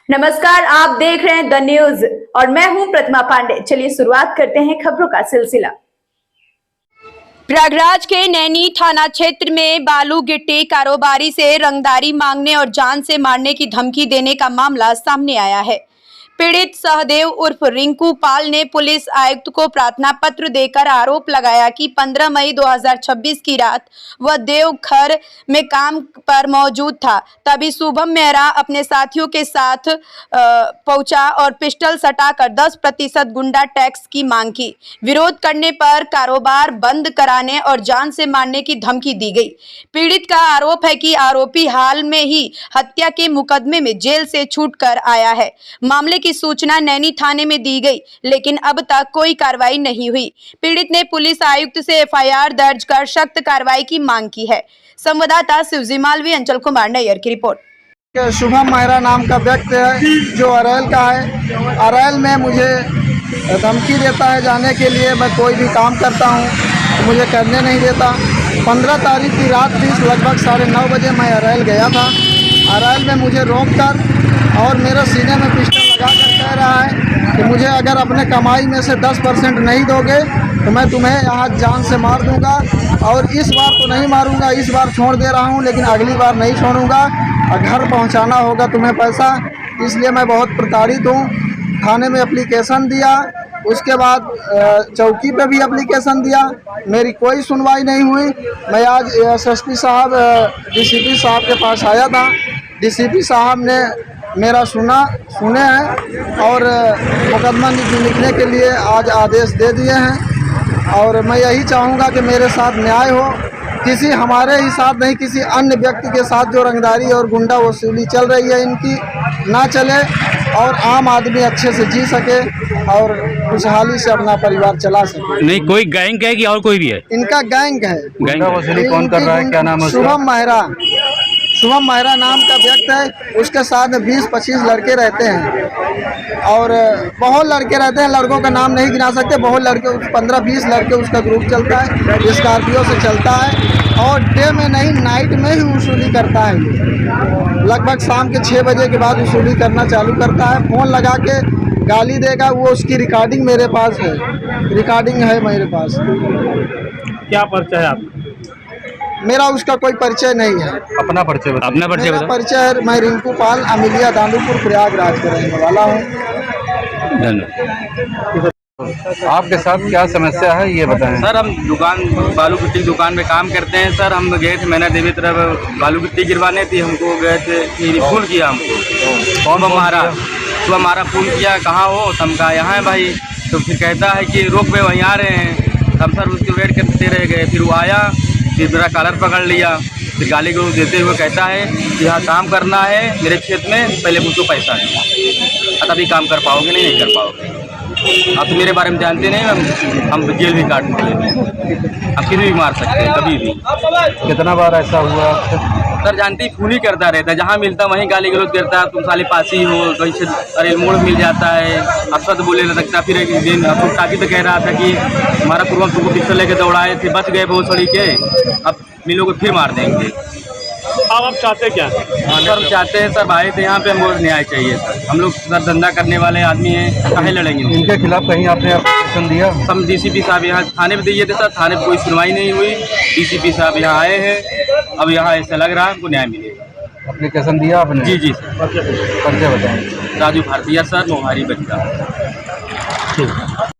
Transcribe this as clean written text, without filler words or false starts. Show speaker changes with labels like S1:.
S1: नमस्कार, आप देख रहे हैं द न्यूज और मैं हूं प्रतिमा पांडे। चलिए शुरुआत करते हैं खबरों का सिलसिला। प्रयागराज के नैनी थाना क्षेत्र में बालू गिट्टी कारोबारी से रंगदारी मांगने और जान से मारने की धमकी देने का मामला सामने आया है। पीड़ित सहदेव उर्फ रिंकू पाल ने पुलिस आयुक्त को प्रार्थना पत्र देकर आरोप लगाया कि 15 मई 2026 की रात वह देवघर में काम पर मौजूद था। तभी शुभम मेहरा अपने साथियों के साथ पहुंचा और पिस्टल सटाकर 10% गुंडा टैक्स की मांग की। विरोध करने पर कारोबार बंद कराने और जान से मारने की धमकी दी गई। पीड़ित का आरोप है कि आरोपी हाल में ही हत्या के मुकदमे में जेल से छूटकर आया है। मामले की सूचना नैनी थाने में दी गई, लेकिन अब तक कोई कार्रवाई नहीं हुई। पीड़ित ने पुलिस आयुक्त से एफआईआर दर्ज कर सख्त कार्रवाई की मांग की है। संवाददाता शिवजी मालवी, अंचल कुमार नैयर की रिपोर्ट।
S2: शुभम मेहरा नाम का व्यक्ति है जो अरैल का है। अरैल में मुझे धमकी देता है जाने के लिए। मैं कोई भी काम करता हूँ तो मुझे करने नहीं देता। 15 तारीख की रात थी, लगभग 9:30 बजे मैं अरैल गया था। अरैल में मुझे रोककर और मेरे सीने में पिस्टल लगा कर कह रहा है कि मुझे अगर अपने कमाई में से 10% नहीं दोगे तो मैं तुम्हें यहाँ जान से मार दूंगा। और इस बार तो नहीं मारूंगा, इस बार छोड़ दे रहा हूँ, लेकिन अगली बार नहीं छोड़ूंगा और घर पहुँचाना होगा तुम्हें पैसा। इसलिए मैं बहुत प्रताड़ित हूँ। थाने में एप्लीकेशन दिया, उसके बाद चौकी पे भी एप्लीकेशन दिया, मेरी कोई सुनवाई नहीं हुई। मैं आज एसएसपी साहब डीसीपी साहब के पास आया था। डीसीपी साहब ने मेरा सुने हैं और मुकदमा लिखने के लिए आज आदेश दे दिए हैं। और मैं यही चाहूँगा कि मेरे साथ न्याय हो, किसी हमारे ही साथ नहीं, किसी अन्य व्यक्ति के साथ जो रंगदारी और गुंडा वसूली चल रही है इनकी ना चले और आम आदमी अच्छे से जी सके और खुशहाली से अपना परिवार चला सके।
S3: नहीं, कोई गैंग है कि और कोई भी है?
S2: इनका गैंग है।
S3: गुंडा वसूली कौन कर रहा है, क्या नाम है?
S2: शुभम मेहरा नाम का व्यक्ति है। उसके साथ 20-25 लड़के रहते हैं और बहुत लड़के रहते हैं। लड़कों का नाम नहीं गिना सकते, बहुत लड़के, 15-20 लड़के उसका ग्रुप चलता है। स्कॉर्पियो से चलता है और डे में नहीं, नाइट में ही वसूली करता है। लगभग शाम के 6 बजे के बाद वसूली करना चालू करता है। फ़ोन लगा के गाली देगा, वो उसकी रिकॉर्डिंग मेरे पास है, रिकॉर्डिंग है मेरे पास।
S3: क्या परिचय है आपका?
S2: मेरा उसका कोई परिचय नहीं है।
S3: अपना परिचय बताओ। अपना परिचय बताओ।
S2: परिचय है, मैं रिंकू पाल, अमिलिया दांडूपुर, प्रयागराज का रहने वाला हूँ।
S3: धन्यवाद।
S4: आपके साथ क्या समस्या है ये बताएं।
S5: सर, हम दुकान बालू गिट्टी दुकान में काम करते हैं। सर, हम गए थे मैंने देवी तरफ बालू गिट्टी गिरवाने थी। हमको गए थे, फोन किया हमको। कौन मारा? तो हमारा फोन किया, कहाँ हो? तो हम कहा यहाँ है भाई। तो फिर कहता है कि रोक पे वहीं आ रहे हैं। हम सर उसको वेट करते रह गए। फिर वो आया, फिर मेरा कॉलर पकड़ लिया, फिर गाली को देते हुए कहता है कि यहाँ काम करना है मेरे क्षेत्र में, पहले मुझको पैसा दो, तभी काम कर पाओगे, नहीं कर पाओगे। आप तो मेरे बारे में जानते नहीं, हम जेल भी काट लेंगे, आप किसी भी मार सकते हैं कभी भी।
S4: कितना बार ऐसा हुआ?
S5: सर, जानते ही खून ही करता रहता है, जहाँ मिलता वहीं गाली गलौज करता है। तुम साले पासी हो, कहीं से अरे मोड़ मिल जाता है, अफसर तो बोले न सकता। फिर एक दिन अब ताकि तो कह रहा था कि हमारा पूर्वज तुमको पिस्टल लेके दौड़ाए थे, बच गए बहुत सड़ी के, अब मिलोगे फिर मार देंगे।
S3: अब आप चाहते क्या?
S5: सर, हम चाहते हैं सर, आए थे यहाँ पे, हमको न्याय चाहिए सर। हम लोग सर धंधा करने वाले आदमी हैं, काहे लड़ेंगे?
S4: इनके खिलाफ कहीं आपने एप्लीकेशन दिया?
S5: हम डीसीपी साहब यहाँ थाने में दिए थे सर, थाने में कोई सुनवाई नहीं हुई। डीसीपी साहब यहाँ आए हैं, अब यहाँ ऐसा लग रहा है हमको न्याय मिलेगा।
S4: एप्लीकेशन दिया आपने?
S5: जी जी सर।
S4: परिचय बताएं।
S5: राजू भारतीय सर, मोहारी बच्चा।